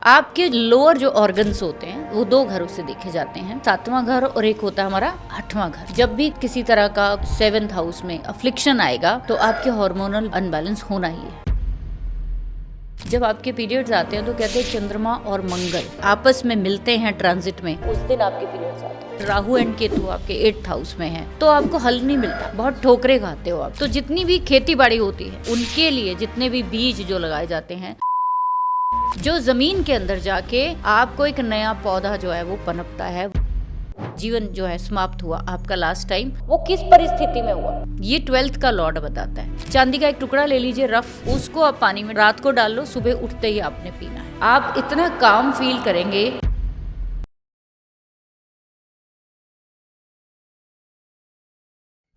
आपके लोअर जो ऑर्गन्स होते हैं वो दो घरों से देखे जाते हैं, 7वां घर और एक होता है हमारा 8वां घर। जब भी किसी तरह का 7th हाउस में अफ्लिक्शन आएगा तो आपके हार्मोनल अनबैलेंस होना ही है। जब आपके पीरियड्स आते हैं तो कहते हैं चंद्रमा और मंगल आपस में मिलते हैं ट्रांजिट में, उस दिन आपके पीरियड्स आते हैं। राहु एंड केतु आपके 8th हाउस में है तो आपको हल नहीं मिलता, बहुत ठोकरे खाते हो आप। तो जितनी भी खेती बाड़ी होती है उनके लिए जितने भी बीज जो लगाए जाते हैं, जो जमीन के अंदर जाके आपको एक नया पौधा जो है वो पनपता है। जीवन जो है समाप्त हुआ आपका लास्ट टाइम, वो किस परिस्थिति में हुआ ये 12th का लॉर्ड बताता है। चांदी का एक टुकड़ा ले लीजिए रफ, उसको आप पानी में रात को डाल लो, सुबह उठते ही आपने पीना है। आप इतना काम फील करेंगे।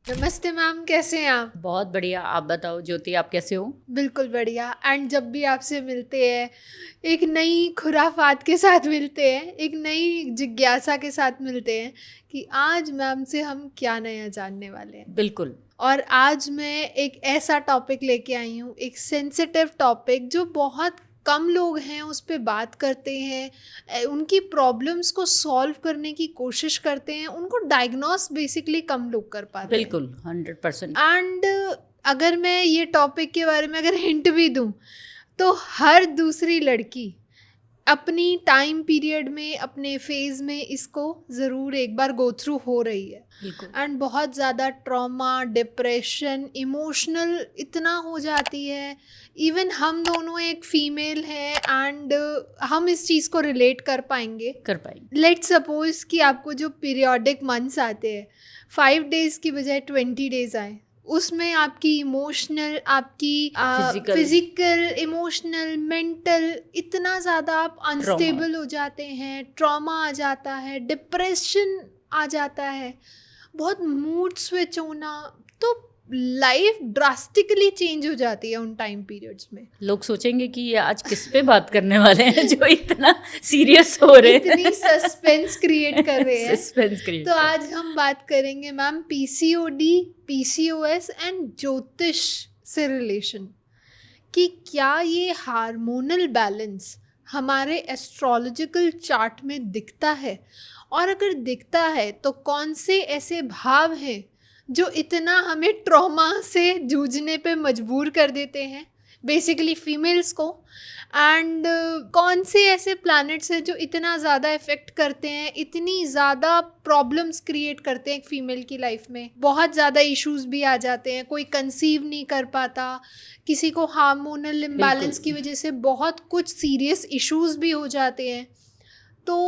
नमस्ते मैम, कैसे हैं आप? बहुत बढ़िया, आप बताओ ज्योति, आप कैसे हो? बिल्कुल बढ़िया। एंड जब भी आपसे मिलते हैं एक नई खुराफात के साथ मिलते हैं, एक नई जिज्ञासा के साथ मिलते हैं कि आज मैम से हम क्या नया जानने वाले हैं। बिल्कुल। और आज मैं एक ऐसा टॉपिक लेके आई हूँ, एक सेंसिटिव टॉपिक जो बहुत कम लोग हैं उस पर बात करते हैं, उनकी प्रॉब्लम्स को सॉल्व करने की कोशिश करते हैं, उनको डायग्नोस बेसिकली कम लोग कर पाते हैं। बिल्कुल 100%। एंड अगर मैं ये टॉपिक के बारे में अगर हिंट भी दूं तो हर दूसरी लड़की अपनी टाइम पीरियड में, अपने फेज में इसको ज़रूर एक बार गो थ्रू हो रही है। एंड बहुत ज़्यादा ट्रॉमा, डिप्रेशन, इमोशनल इतना हो जाती है। इवन हम दोनों एक फीमेल हैं एंड हम इस चीज़ को रिलेट कर पाएंगे। लेट्स सपोज कि आपको जो पीरियोडिक मंथ्स आते हैं 5 डेज़ की बजाय 20 डेज़ आए, उसमें आपकी इमोशनल, आपकी फिजिकल, इमोशनल, मेंटल इतना ज़्यादा आप अनस्टेबल हो जाते हैं, ट्रॉमा आ जाता है, डिप्रेशन आ जाता है, बहुत मूड स्विच होना, तो लाइफ ड्रास्टिकली चेंज हो जाती है उन टाइम पीरियड्स में। लोग सोचेंगे कि ये आज किस पे बात करने वाले हैं जो इतना सीरियस हो रहे हैं, इतनी सस्पेंस क्रिएट कर रहे हैं। Suspense create. तो आज हम बात करेंगे मैम पीसीओडी, पीसीओएस एंड ज्योतिष से रिलेशन, कि क्या ये हार्मोनल बैलेंस हमारे एस्ट्रोलॉजिकल चार्ट में दिखता है, और अगर दिखता है तो कौन से ऐसे भाव हैं जो इतना हमें ट्रॉमा से जूझने पे मजबूर कर देते हैं, बेसिकली फीमेल्स को। एंड कौन से ऐसे प्लैनेट्स हैं जो इतना ज़्यादा इफ़ेक्ट करते हैं, इतनी ज़्यादा प्रॉब्लम्स क्रिएट करते हैं एक फ़ीमेल की लाइफ में। बहुत ज़्यादा इश्यूज भी आ जाते हैं, कोई कंसीव नहीं कर पाता, किसी को हार्मोनल इम्बैलेंस की वजह से बहुत कुछ सीरियस इश्यूज भी हो जाते हैं। तो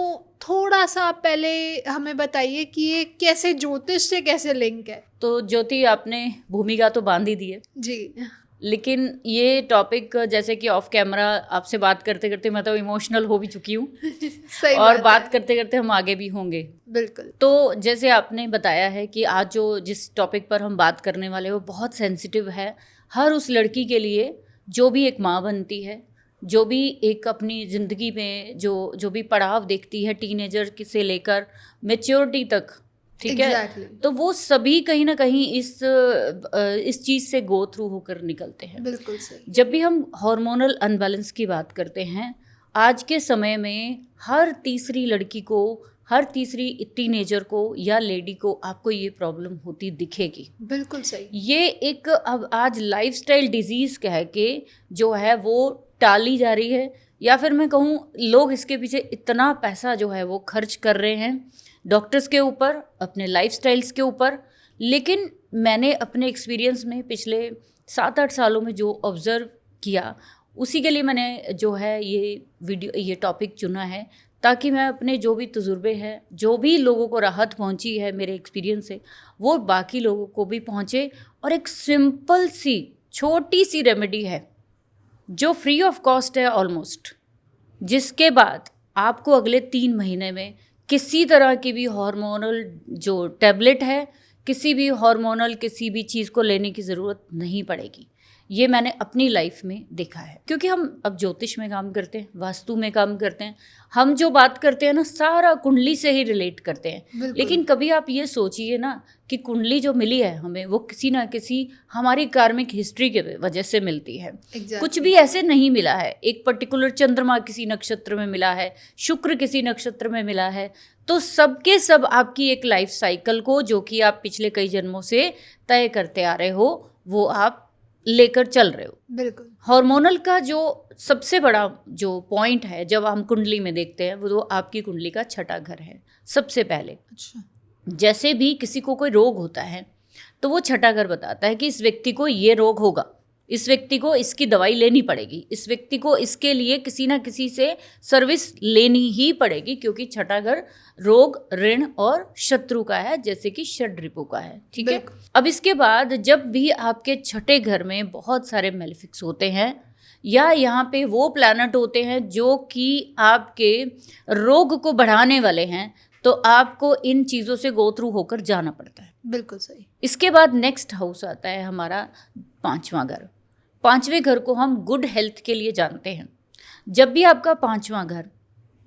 थोड़ा सा पहले हमें बताइए कि ये कैसे ज्योतिष से कैसे लिंक है। तो ज्योति, आपने भूमिका तो बांध ही दी है जी, लेकिन ये टॉपिक जैसे कि ऑफ कैमरा आपसे बात करते करते मैं तो इमोशनल हो भी चुकी हूँ सही और बात है। करते करते हम आगे भी होंगे। बिल्कुल। तो जैसे आपने बताया है कि आज जिस टॉपिक पर हम बात करने वाले हैं वो बहुत सेंसिटिव है हर उस लड़की के लिए जो भी एक माँ बनती है, जो भी एक अपनी ज़िंदगी में जो भी पड़ाव देखती है टीनेजर से लेकर मैच्योरिटी तक, ठीक है। तो वो सभी कहीं ना कहीं इस चीज़ से गो थ्रू होकर निकलते हैं। बिल्कुल सही। जब भी हम हार्मोनल अनबैलेंस की बात करते हैं, आज के समय में हर तीसरी लड़की को, हर तीसरी टीनेजर को या लेडी को आपको ये प्रॉब्लम होती दिखेगी। बिल्कुल सही। ये एक अब आज लाइफस्टाइल डिजीज़ कह के जो है वो टाली जा रही है, या फिर मैं कहूँ लोग इसके पीछे इतना पैसा जो है वो खर्च कर रहे हैं डॉक्टर्स के ऊपर, अपने लाइफस्टाइल्स के ऊपर। लेकिन मैंने अपने एक्सपीरियंस में पिछले 7-8 सालों में जो ऑब्ज़र्व किया, उसी के लिए मैंने जो है ये टॉपिक चुना है, ताकि मैं अपने जो भी तजुर्बे हैं, जो भी लोगों को राहत पहुंची है मेरे एक्सपीरियंस से, वो बाकी लोगों को भी पहुंचे। और एक सिंपल सी छोटी सी रेमेडी है जो फ्री ऑफ कॉस्ट है ऑलमोस्ट, जिसके बाद आपको अगले 3 महीने में किसी तरह की भी हार्मोनल जो टैबलेट है, किसी भी हार्मोनल किसी भी चीज़ को लेने की ज़रूरत नहीं पड़ेगी। ये मैंने अपनी लाइफ में देखा है, क्योंकि हम अब ज्योतिष में काम करते हैं, वास्तु में काम करते हैं, हम जो बात करते हैं ना सारा कुंडली से ही रिलेट करते हैं। लेकिन कभी आप ये सोचिए ना कि कुंडली जो मिली है हमें वो किसी ना किसी हमारी कार्मिक हिस्ट्री के वजह से मिलती है। कुछ भी ऐसे नहीं मिला है, एक पर्टिकुलर चंद्रमा किसी नक्षत्र में मिला है, शुक्र किसी नक्षत्र में मिला है, तो सबके सब आपकी एक लाइफ साइकिल को जो कि आप पिछले कई जन्मों से तय करते आ रहे हो वो आप लेकर चल रहे हो। बिल्कुल। हार्मोनल का जो सबसे बड़ा जो पॉइंट है जब हम कुंडली में देखते हैं वो तो आपकी कुंडली का छठा घर है सबसे पहले। अच्छा। जैसे भी किसी को कोई रोग होता है तो वो छठा घर बताता है कि इस व्यक्ति को ये रोग होगा, इस व्यक्ति को इसकी दवाई लेनी पड़ेगी, इस व्यक्ति को इसके लिए किसी ना किसी से सर्विस लेनी ही पड़ेगी, क्योंकि छठा घर रोग, ऋण और शत्रु का है, जैसे कि षड्रिपु का है। ठीक है। अब इसके बाद जब भी आपके छठे घर में बहुत सारे मेलेफिक्स होते हैं या यहाँ पे वो प्लैनेट होते हैं जो कि आपके रोग को बढ़ाने वाले हैं, तो आपको इन चीज़ों से गो थ्रू होकर जाना पड़ता है। बिल्कुल सही। इसके बाद नेक्स्ट हाउस आता है हमारा पांचवा घर। पांचवें घर को हम गुड हेल्थ के लिए जानते हैं। जब भी आपका पांचवा घर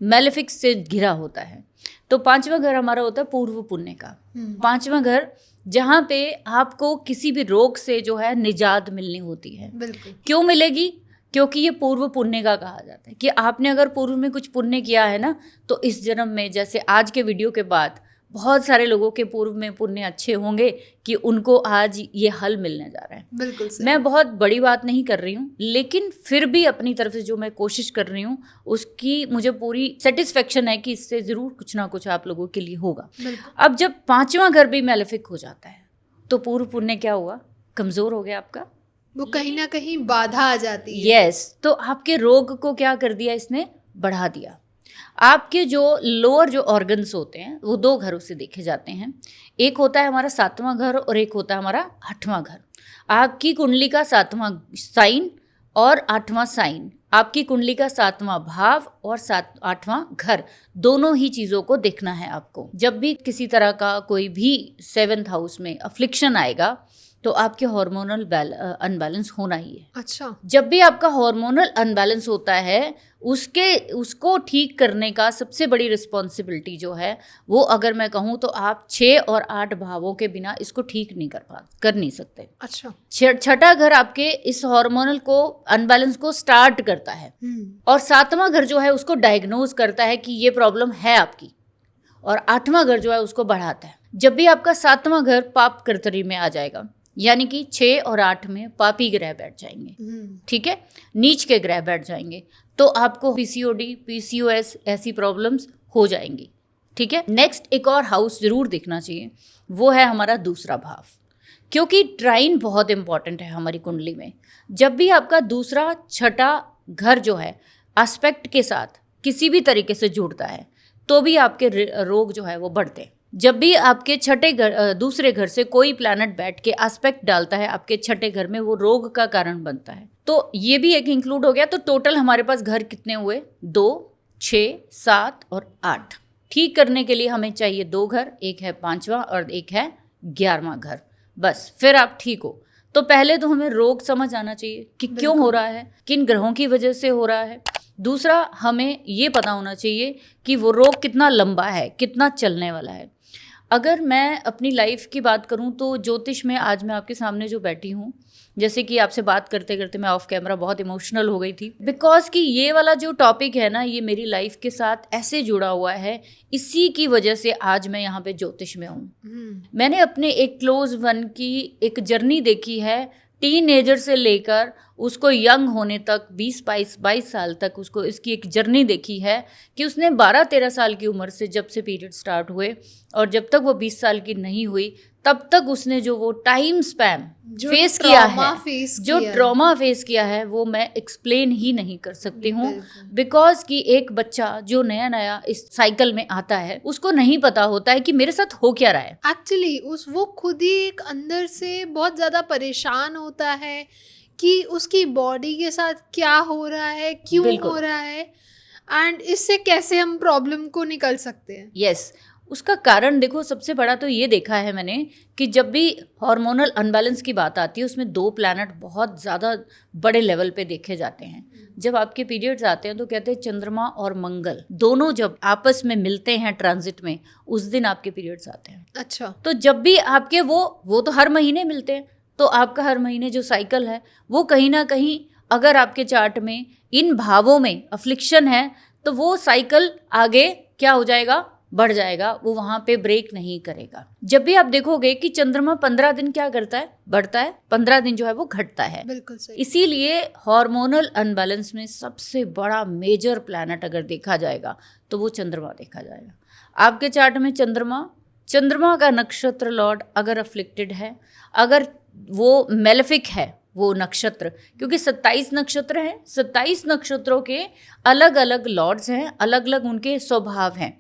मेलेफिक्स से घिरा होता है तो पांचवा घर हमारा होता है पूर्व पुण्य का। पांचवा घर जहाँ पे आपको किसी भी रोग से जो है निजात मिलनी होती है। बिल्कुल। क्यों मिलेगी? क्योंकि ये पूर्व पुण्य का कहा जाता है कि आपने अगर पूर्व में कुछ पुण्य किया है ना तो इस जन्म में, जैसे आज के वीडियो के बाद बहुत सारे लोगों के पूर्व में पुण्य अच्छे होंगे कि उनको आज ये हल मिलने जा रहा है। बिल्कुल सही। मैं बहुत बड़ी बात नहीं कर रही हूँ, लेकिन फिर भी अपनी तरफ से जो मैं कोशिश कर रही हूँ उसकी मुझे पूरी सेटिस्फेक्शन है कि इससे ज़रूर कुछ ना कुछ आप लोगों के लिए होगा। अब जब पांचवा घर भी मेलेफिक हो जाता है तो पूर्व पुण्य क्या हुआ? कमज़ोर हो गया आपका, वो कहीं ना कहीं बाधा आ जाती है। यस। तो आपके रोग को क्या कर दिया इसने? बढ़ा दिया। आपके जो लोअर जो ऑर्गन्स होते हैं वो दो घरों से देखे जाते हैं। एक होता है हमारा सातवां घर और एक होता है हमारा आठवां घर। आपकी कुंडली का सातवां साइन और आठवां साइन, आपकी कुंडली का सातवां भाव और आठवां घर, दोनों ही चीज़ों को देखना है आपको। जब भी किसी तरह का कोई भी 7th हाउस में अफ्लिक्शन आएगा तो आपके हार्मोनल अनबैलेंस होना ही है। अच्छा। जब भी आपका हार्मोनल अनबैलेंस होता है उसको ठीक करने का सबसे बड़ी रिस्पॉन्सिबिलिटी जो है वो, अगर मैं कहूँ तो आप 6 और 8 भावों के बिना इसको ठीक नहीं कर नहीं सकते। अच्छा। छठा घर आपके इस हार्मोनल को अनबैलेंस को स्टार्ट करता है और सातवां घर जो है उसको डायग्नोज करता है कि ये प्रॉब्लम है आपकी, और आठवां घर जो है उसको बढ़ाता है। जब भी आपका सातवां घर पाप कर्तरी में आ जाएगा, यानी कि 6 और 8 में पापी ग्रह बैठ जाएंगे, ठीक है, नीच के ग्रह बैठ जाएंगे, तो आपको पीसीओडी, पीसीओएस ऐसी प्रॉब्लम्स हो जाएंगी। ठीक है। नेक्स्ट एक और हाउस जरूर देखना चाहिए, वो है हमारा दूसरा भाव, क्योंकि ट्राइन बहुत इंपॉर्टेंट है हमारी कुंडली में। जब भी आपका दूसरा छठा घर जो है एस्पेक्ट के साथ किसी भी तरीके से जुड़ता है तो भी आपके रोग जो है वो बढ़ते हैं। जब भी आपके छठे घर दूसरे घर से कोई प्लैनेट बैठ के एस्पेक्ट डालता है आपके छठे घर में, वो रोग का कारण बनता है। तो ये भी एक इंक्लूड हो गया। तो टोटल हमारे पास घर कितने हुए? 2, 6, 7 और 8। ठीक करने के लिए हमें चाहिए 2 घर, एक है 5वां और एक है 11वां घर, बस फिर आप ठीक हो। तो पहले तो हमें रोग समझ आना चाहिए कि क्यों हो रहा है, किन ग्रहों की वजह से हो रहा है। दूसरा, हमें ये पता होना चाहिए कि वो रोग कितना लंबा है, कितना चलने वाला है। अगर मैं अपनी लाइफ की बात करूं तो ज्योतिष में आज मैं आपके सामने जो बैठी हूं, जैसे कि आपसे बात करते करते मैं ऑफ कैमरा बहुत इमोशनल हो गई थी, बिकॉज कि ये वाला जो टॉपिक है ना, ये मेरी लाइफ के साथ ऐसे जुड़ा हुआ है, इसी की वजह से आज मैं यहाँ पे ज्योतिष में हूँ। मैंने अपने एक क्लोज वन की एक जर्नी देखी है, टीनेजर से लेकर उसको यंग होने तक 20-22 साल तक उसको इसकी एक जर्नी देखी है कि उसने 12-13 साल की उम्र से जब से पीरियड स्टार्ट हुए और जब तक वो 20 साल की नहीं हुई तब तक उसने जो वो टाइम स्पैम फेस किया है, जो ट्रॉमा फेस किया है, वो मैं एक्सप्लेन ही नहीं कर सकती हूँ। बिकॉज कि एक बच्चा जो नया नया इस साइकिल में आता है उसको नहीं पता होता है कि मेरे साथ हो क्या रहा है। एक्चुअली वो खुद ही एक अंदर से बहुत ज़्यादा परेशान होता है कि उसकी बॉडी के साथ क्या हो रहा है, क्यों हो रहा है, एंड इससे कैसे हम प्रॉब्लम को निकल सकते हैं। यस, उसका कारण देखो, सबसे बड़ा तो ये देखा है मैंने कि जब भी हार्मोनल अनबैलेंस की बात आती है उसमें दो प्लैनेट बहुत ज़्यादा बड़े लेवल पे देखे जाते हैं। जब आपके पीरियड्स आते हैं तो कहते हैं चंद्रमा और मंगल दोनों जब आपस में मिलते हैं ट्रांजिट में, उस दिन आपके पीरियड्स आते हैं। अच्छा। तो जब भी आपके वो तो हर महीने मिलते हैं, तो आपका हर महीने जो साइकिल है वो कहीं ना कहीं अगर आपके चार्ट में इन भावों में अफ्लिक्शन है तो वो साइकिल आगे क्या हो जाएगा, बढ़ जाएगा, वो वहां पे ब्रेक नहीं करेगा। जब भी आप देखोगे कि चंद्रमा 15 दिन क्या करता है, बढ़ता है, 15 दिन जो है वो घटता है। बिल्कुल सही। इसीलिए हार्मोनल अनबैलेंस में सबसे बड़ा मेजर प्लैनेट अगर देखा जाएगा तो वो चंद्रमा देखा जाएगा। आपके चार्ट में चंद्रमा का नक्षत्र लॉर्ड अगर अफ्लिक्टेड है, अगर वो मेलेफिक है वो नक्षत्र, क्योंकि 27 नक्षत्र हैं, 27 नक्षत्रों के अलग अलग लॉर्ड्स हैं, अलग अलग उनके स्वभाव हैं।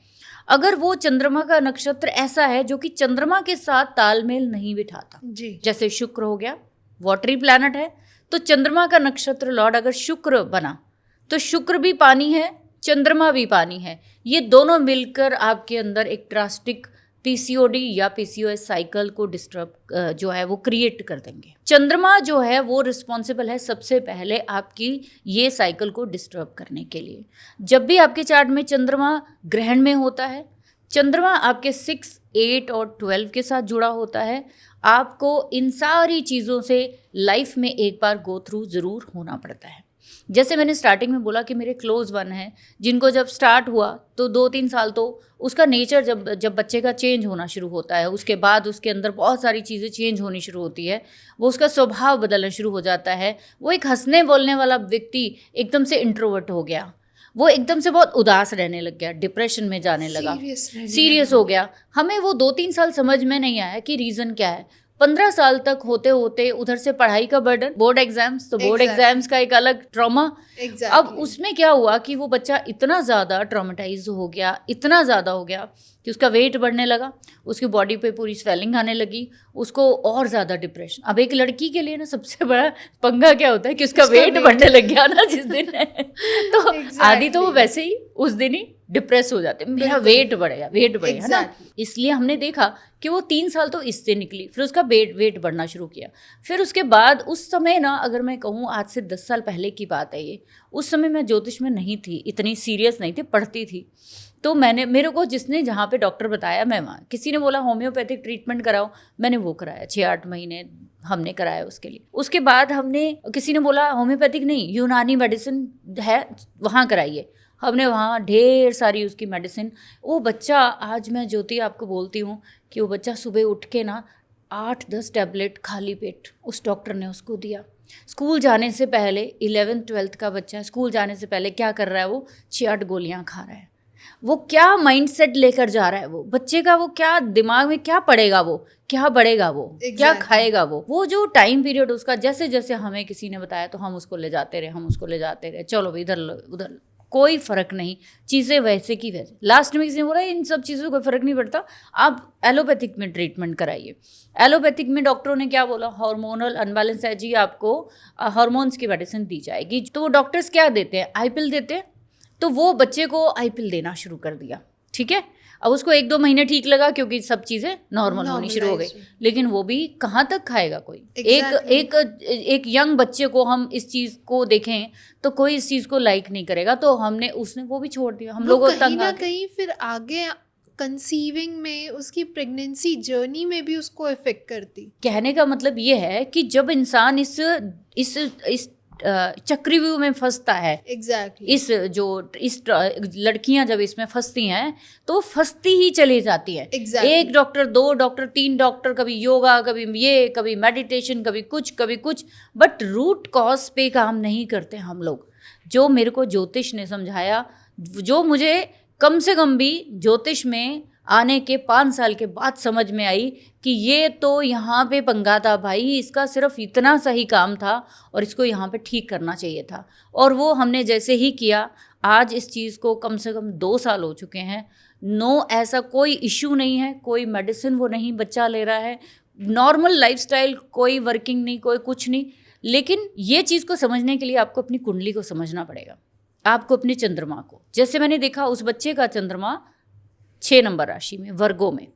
अगर वो चंद्रमा का नक्षत्र ऐसा है जो कि चंद्रमा के साथ तालमेल नहीं बिठाता जी, जैसे शुक्र हो गया, वाटरी प्लैनेट है, तो चंद्रमा का नक्षत्र लॉर्ड अगर शुक्र बना तो शुक्र भी पानी है, चंद्रमा भी पानी है, ये दोनों मिलकर आपके अंदर एक ड्रास्टिक पीसीओडी या पीसीओएस साइकिल को डिस्टर्ब जो है वो क्रिएट कर देंगे। चंद्रमा जो है वो रिस्पॉन्सिबल है सबसे पहले आपकी ये साइकिल को डिस्टर्ब करने के लिए। जब भी आपके चार्ट में चंद्रमा ग्रहण में होता है, चंद्रमा आपके 6, 8 और 12 के साथ जुड़ा होता है, आपको इन सारी चीज़ों से लाइफ में एक बार गो थ्रू ज़रूर होना पड़ता है। जैसे मैंने स्टार्टिंग में बोला कि मेरे क्लोज वन हैं जिनको जब स्टार्ट हुआ तो 2-3 साल तो उसका नेचर जब बच्चे का चेंज होना शुरू होता है, उसके बाद उसके अंदर बहुत सारी चीज़ें चेंज होनी शुरू होती है, वो उसका स्वभाव बदलना शुरू हो जाता है। वो एक हंसने बोलने वाला व्यक्ति एकदम से इंट्रोवर्ट हो गया, वो एकदम से बहुत उदास रहने लग गया, डिप्रेशन में जाने लगा, सीरियस हो गया। हमें वो 2-3 साल समझ में नहीं आया कि रीज़न क्या है। 15 साल तक होते होते उधर से पढ़ाई का बर्डन, बोर्ड एग्जाम्स, तो बोर्ड एग्जाम्स का एक अलग ट्रॉमा। अब उसमें क्या हुआ कि वो बच्चा इतना ज़्यादा ट्रॉमेटाइज हो गया, इतना ज़्यादा हो गया कि उसका वेट बढ़ने लगा, उसकी बॉडी पे पूरी स्वेलिंग आने लगी, उसको और ज़्यादा डिप्रेशन। अब एक लड़की के लिए ना सबसे बड़ा पंगा क्या होता है कि उसका वेट बढ़ने लग गया ना जिस दिन तो आदि तो वो वैसे ही उस दिन ही डिप्रेस हो जाते, मेरा वेट बढ़ेगा है ना। इसलिए हमने देखा कि वो 3 साल तो इससे निकली, फिर उसका वेट बढ़ना शुरू किया। फिर उसके बाद उस समय ना, अगर मैं कहूँ आज से 10 साल पहले की बात है ये, उस समय मैं ज्योतिष में नहीं थी, इतनी सीरियस नहीं थी, पढ़ती थी। तो मेरे को जिसने जहाँ पे डॉक्टर बताया मैं वहाँ, किसी ने बोला होम्योपैथिक ट्रीटमेंट कराओ, मैंने वो कराया 6-8 महीने हमने कराया उसके लिए। उसके बाद किसी ने बोला होम्योपैथिक नहीं, यूनानी मेडिसिन है वहाँ कराइए, हमने वहाँ ढेर सारी उसकी मेडिसिन। वो बच्चा, आज मैं ज्योति आपको बोलती हूँ कि वो बच्चा सुबह उठ के ना 8-10 टैबलेट खाली पेट उस डॉक्टर ने उसको दिया। स्कूल जाने से पहले 11th-12th का बच्चा स्कूल जाने से पहले क्या कर रहा है, वो 6-8 गोलियाँ खा रहा है। वो क्या माइंडसेट लेकर जा रहा है, वो बच्चे का वो क्या दिमाग में क्या पड़ेगा, वो क्या बढ़ेगा, वो क्या खाएगा, वो जो टाइम पीरियड उसका, जैसे जैसे हमें किसी ने बताया तो हम उसको ले जाते रहे, चलो भाई इधर उधर, कोई फ़र्क नहीं, चीज़ें वैसे की वैसे। लास्ट में किसी ने बोला इन सब चीज़ों का फ़र्क नहीं पड़ता, आप एलोपैथिक में ट्रीटमेंट कराइए। एलोपैथिक में डॉक्टरों ने क्या बोला, हार्मोनल अनबैलेंस है जी, आपको हार्मोन्स की मेडिसिन दी जाएगी। तो वो डॉक्टर्स क्या देते हैं, आई पिल देते हैं। तो वो बच्चे को आई पिल देना शुरू कर दिया, ठीक है। अब उसको 1-2 महीने ठीक लगा क्योंकि सब चीज़ें नॉर्मल होनी शुरू हो गई, लेकिन वो भी कहाँ तक खाएगा कोई। एक यंग बच्चे को हम इस चीज़ को देखें तो कोई इस चीज़ को लाइक नहीं करेगा, तो उसने वो भी छोड़ दिया। हम लोग कहीं ना कहीं फिर आगे कंसीविंग में, उसकी प्रेगनेंसी जर्नी में भी उसको इफेक्ट करती। कहने का मतलब ये है कि जब इंसान इस चक्रव्यूह में फंसता है, इस लड़कियां जब इसमें फंसती हैं तो फंसती ही चली जाती हैं। एक डॉक्टर, 2 डॉक्टर, 3 डॉक्टर, कभी योगा, कभी ये, कभी मेडिटेशन, कभी कुछ, बट रूट कॉज पे काम नहीं करते हम लोग। जो मेरे को ज्योतिष ने समझाया, जो मुझे कम से कम भी ज्योतिष में आने के 5 साल के बाद समझ में आई कि ये तो यहाँ पे पंगा था भाई, इसका सिर्फ इतना सा ही काम था और इसको यहाँ पे ठीक करना चाहिए था। और वो हमने जैसे ही किया, आज इस चीज़ को कम से कम 2 साल हो चुके हैं। ऐसा कोई इशू नहीं है, कोई मेडिसिन वो नहीं बच्चा ले रहा है, नॉर्मल लाइफस्टाइल, कोई वर्किंग नहीं, कोई कुछ नहीं। लेकिन ये चीज़ को समझने के लिए आपको अपनी कुंडली को समझना पड़ेगा, आपको अपने चंद्रमा को। जैसे मैंने देखा उस बच्चे का चंद्रमा 6 नंबर राशि में, वर्गो में,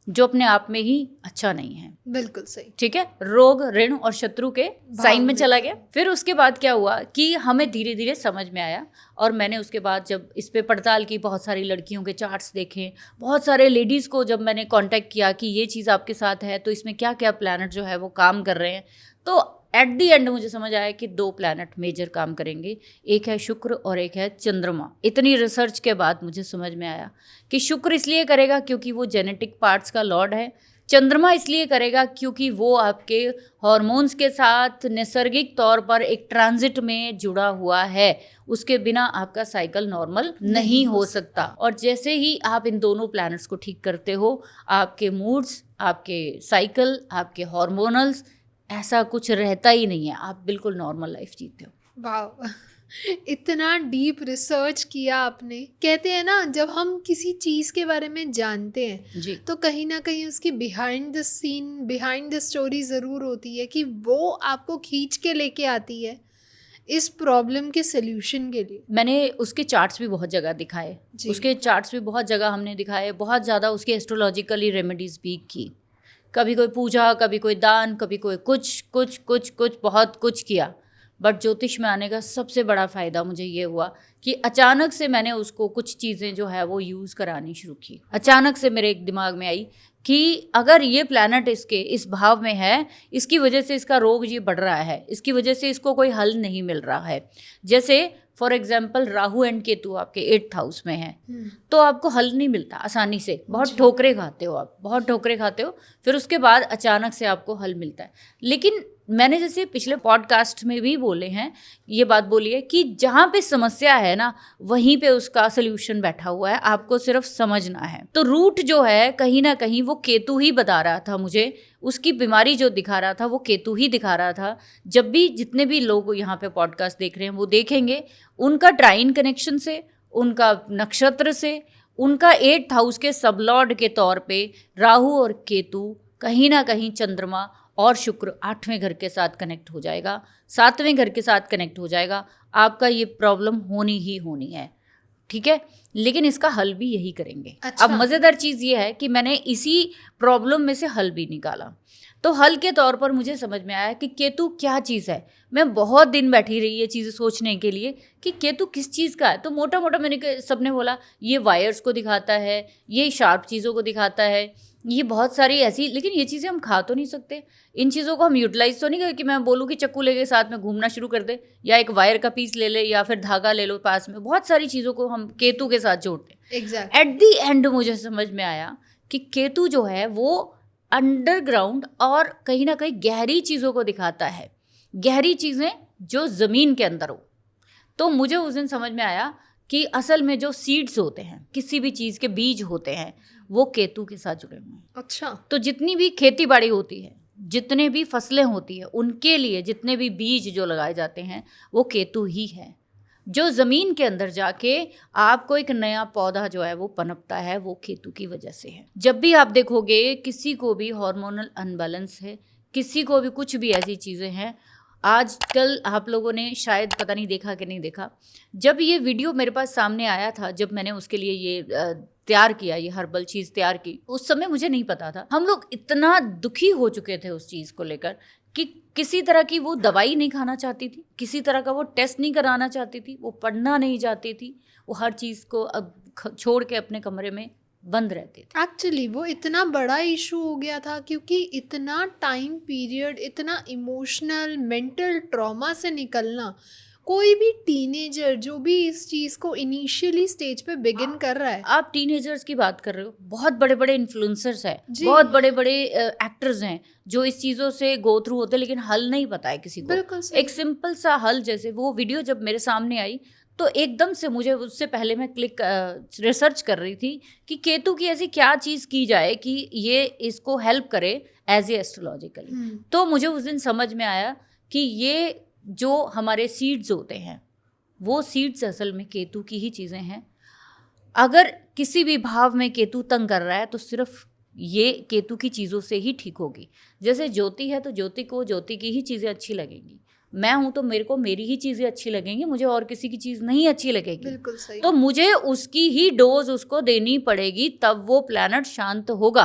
जो अपने आप में ही अच्छा नहीं है। बिल्कुल सही। ठीक है, रोग, ऋण और शत्रु के साइन में चला गया। फिर उसके बाद क्या हुआ कि हमें धीरे धीरे समझ में आया, और मैंने उसके बाद जब इस पे पड़ताल की, बहुत सारी लड़कियों के चार्ट्स देखे, बहुत सारे लेडीज़ को जब मैंने कांटेक्ट किया कि ये चीज़ आपके साथ है तो इसमें क्या क्या प्लैनेट जो है वो काम कर रहे हैं, तो एट दी एंड मुझे समझ आया कि 2 प्लैनेट मेजर काम करेंगे, एक है शुक्र और एक है चंद्रमा। इतनी रिसर्च के बाद मुझे समझ में आया कि शुक्र इसलिए करेगा क्योंकि वो जेनेटिक पार्ट्स का लॉर्ड है, चंद्रमा इसलिए करेगा क्योंकि वो आपके हॉर्मोन्स के साथ नैसर्गिक तौर पर एक ट्रांजिट में जुड़ा हुआ है, उसके बिना आपका साइकिल नॉर्मल नहीं हो सकता। और जैसे ही आप इन दोनों प्लैनेट्स को ठीक करते हो, आपके मूड्स, आपके साइकिल, आपके हॉर्मोनल्स, ऐसा कुछ रहता ही नहीं है, आप बिल्कुल नॉर्मल लाइफ जीते हो। वाह, इतना डीप रिसर्च किया आपने। कहते हैं ना, जब हम किसी चीज़ के बारे में जानते हैं जी, तो कहीं ना कहीं उसकी behind the scene, behind the story ज़रूर होती है कि वो आपको खींच के लेके आती है इस प्रॉब्लम के सल्यूशन के लिए। मैंने उसके चार्ट्स भी बहुत जगह दिखाए, उसके चार्ट्स भी बहुत जगह हमने दिखाए, बहुत ज़्यादा उसकी एस्ट्रोलॉजिकली रेमेडीज़ भी की, कभी कोई पूजा, कभी कोई दान, कभी कोई कुछ कुछ कुछ कुछ बहुत कुछ किया। बट ज्योतिष में आने का सबसे बड़ा फ़ायदा मुझे ये हुआ कि अचानक से मैंने उसको कुछ चीज़ें जो है वो यूज़ करानी शुरू की। अचानक से मेरे एक दिमाग में आई कि अगर ये प्लैनेट इसके इस भाव में है, इसकी वजह से इसका रोग ये बढ़ रहा है, इसकी वजह से इसको कोई हल नहीं मिल रहा है। जैसे for example Rahu and Ketu आपके 8th हाउस में है, तो आपको हल नहीं मिलता आसानी से, बहुत ठोकरे खाते हो आप, बहुत ठोकरे खाते हो, फिर उसके बाद अचानक से आपको हल मिलता है। लेकिन मैंने जैसे पिछले पॉडकास्ट में भी बोले हैं, ये बात बोली है कि जहाँ पे समस्या है ना, वहीं पे उसका सल्यूशन बैठा हुआ है, आपको सिर्फ समझना है। तो रूट जो है कहीं ना कहीं वो केतु ही बता रहा था मुझे, उसकी बीमारी जो दिखा रहा था वो केतु ही दिखा रहा था। जब भी जितने भी लोग यहाँ पे पॉडकास्ट देख रहे हैं वो देखेंगे, उनका ट्राइन कनेक्शन से, उनका नक्षत्र से, उनका 8th हाउस के सबलॉर्ड के तौर पे राहु और केतु, कहीं ना कहीं चंद्रमा और शुक्र 8वें घर के साथ कनेक्ट हो जाएगा, 7वें घर के साथ कनेक्ट हो जाएगा। आपका ये प्रॉब्लम होनी ही होनी है, ठीक है। लेकिन इसका हल भी यही करेंगे। अच्छा। अब मज़ेदार चीज़ ये है कि मैंने इसी प्रॉब्लम में से हल भी निकाला। तो हल के तौर पर मुझे समझ में आया कि केतु क्या चीज़ है। मैं बहुत दिन बैठी रही ये चीज़ें सोचने के लिए कि केतु किस चीज़ का है। तो मोटा मोटा मैंने सबने बोला ये वायर्स को दिखाता है, ये शार्प चीज़ों को दिखाता है, ये बहुत सारी ऐसी, लेकिन ये चीज़ें हम खा तो नहीं सकते, इन चीज़ों को हम यूटिलाइज तो नहीं कर कि मैं बोलूँ कि चक्कू लेके साथ में घूमना शुरू कर दे, या एक वायर का पीस ले ले, या फिर धागा ले लो पास में। बहुत सारी चीज़ों को हम केतु के साथ जोड़ते हैं। एग्जैक्ट। एट दी एंड मुझे समझ में आया कि केतु जो है वो अंडरग्राउंड और कहीं ना कहीं गहरी चीज़ों को दिखाता है, गहरी चीज़ें जो ज़मीन के अंदर हो। तो मुझे उस दिन समझ में आया कि असल में जो सीड्स होते हैं, किसी भी चीज़ के बीज होते हैं, वो केतु के साथ जुड़े हुए हैं। अच्छा। तो जितनी भी खेती बाड़ी होती है, जितने भी फसलें होती है, उनके लिए जितने भी बीज जो लगाए जाते हैं वो केतु ही है। जो ज़मीन के अंदर जाके आपको एक नया पौधा जो है वो पनपता है, वो केतु की वजह से है। जब भी आप देखोगे किसी को भी हार्मोनल अनबैलेंस है, किसी को भी कुछ भी ऐसी चीज़ें हैं, आजकल आप लोगों ने शायद पता नहीं देखा कि नहीं देखा, जब ये वीडियो मेरे पास सामने आया था, जब मैंने उसके लिए ये तैयार किया, ये हर्बल चीज़ तैयार की, उस समय मुझे नहीं पता था। हम लोग इतना दुखी हो चुके थे उस चीज़ को लेकर कि किसी तरह की वो दवाई नहीं खाना चाहती थी, किसी तरह का वो टेस्ट नहीं कराना चाहती थी, वो पढ़ना नहीं चाहती थी, वो हर चीज़ को अब छोड़ के अपने कमरे में बंद रहते थे। एक्चुअली वो इतना बड़ा इशू हो गया था क्योंकि इतना टाइम पीरियड, इतना इमोशनल मेंटल ट्रॉमा से निकलना, कोई भी टीनेजर जो भी इस चीज़ को इनिशियली स्टेज पे बिगिन कर रहा है। आप टीनेजर्स की बात कर रहे हो, बहुत बड़े बड़े इन्फ्लुएंसर्स हैं, जी। बहुत बड़े बड़े एक्टर्स हैं जो इस चीज़ों से गो थ्रू होते हैं, लेकिन हल नहीं पता है किसी को। बिल्कुल सही। एक सिंपल सा हल, जैसे वो वीडियो जब मेरे सामने आई तो एकदम से मुझे, उससे पहले मैं रिसर्च कर रही थी कि केतु की ऐसी क्या चीज़ की जाए कि ये इसको हेल्प करे एज ए एस्ट्रोलॉजिकली। तो मुझे उस दिन समझ में आया कि ये जो हमारे सीड्स होते हैं, वो सीड्स असल में केतु की ही चीज़ें हैं। अगर किसी भी भाव में केतु तंग कर रहा है तो सिर्फ ये केतु की चीज़ों से ही ठीक होगी। जैसे ज्योति है तो ज्योति को ज्योति की ही चीज़ें अच्छी लगेंगी, मैं हूं तो मेरे को मेरी ही चीजें अच्छी लगेंगी, मुझे और किसी की चीज नहीं अच्छी लगेगी। बिल्कुल सही। तो मुझे उसकी ही डोज उसको देनी पड़ेगी, तब वो प्लैनेट शांत होगा।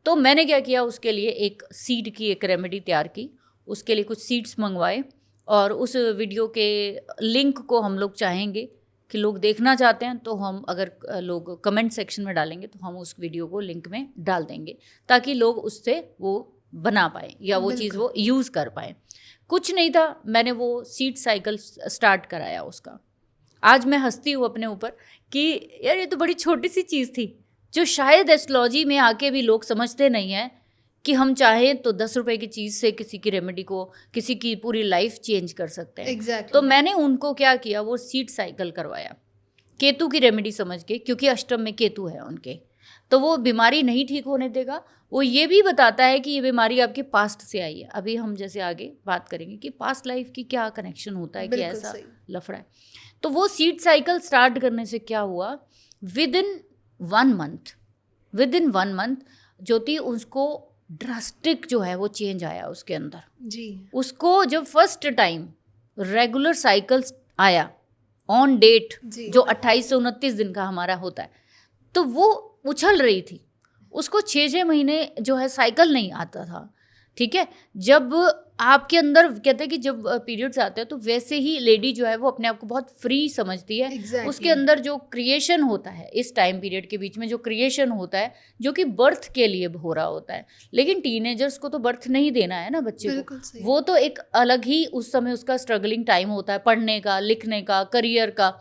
तो मैंने क्या किया, उसके लिए एक सीड की एक रेमेडी तैयार की, उसके लिए कुछ सीड्स मंगवाए, और उस वीडियो के लिंक को हम लोग चाहेंगे कि लोग देखना चाहते हैं तो हम, अगर लोग कमेंट सेक्शन में डालेंगे तो हम उस वीडियो को लिंक में डाल देंगे, ताकि लोग उससे वो बना पाए या वो चीज़ वो यूज़ कर पाए। कुछ नहीं था, मैंने वो सीड साइकिल स्टार्ट कराया उसका। आज मैं हंसती हूँ अपने ऊपर कि यार ये तो बड़ी छोटी सी चीज़ थी, जो शायद एस्ट्रोलॉजी में आके भी लोग समझते नहीं हैं कि हम चाहें तो 10 रुपए की चीज़ से किसी की रेमेडी को, किसी की पूरी लाइफ चेंज कर सकते हैं। Exactly. तो मैंने उनको क्या किया, वो सीड साइकिल करवाया केतु की रेमेडी समझ के, क्योंकि अष्टम में केतु है उनके, तो वो बीमारी नहीं ठीक होने देगा। वो ये भी बताता है कि ये बीमारी आपके पास्ट से आई है। अभी हम जैसे आगे बात करेंगे कि पास्ट लाइफ की क्या कनेक्शन होता है कि ऐसा लफड़ा है। तो वो सीड साइकिल स्टार्ट करने से क्या हुआ, विद इन 1 मंथ ज्योति उसको ड्रास्टिक जो है वो चेंज आया उसके अंदर जी। उसको जब फर्स्ट टाइम रेगुलर साइकिल आया ऑन डेट, जो 28 से 29 दिन का हमारा होता है, तो वो उछल रही थी। उसको 6 महीने जो है साइकिल नहीं आता था। ठीक है, जब आपके अंदर कहते हैं कि जब पीरियड्स आते हैं तो वैसे ही लेडी जो है वो अपने आप को बहुत फ्री समझती है। Exactly. उसके अंदर जो क्रिएशन होता है इस टाइम पीरियड के बीच में, जो क्रिएशन होता है जो कि बर्थ के लिए हो रहा होता है, लेकिन टीनेजर्स को तो बर्थ नहीं देना है ना बच्चे को, वो तो एक अलग ही उस समय उसका स्ट्रगलिंग टाइम होता है, पढ़ने का, लिखने का, करियर का।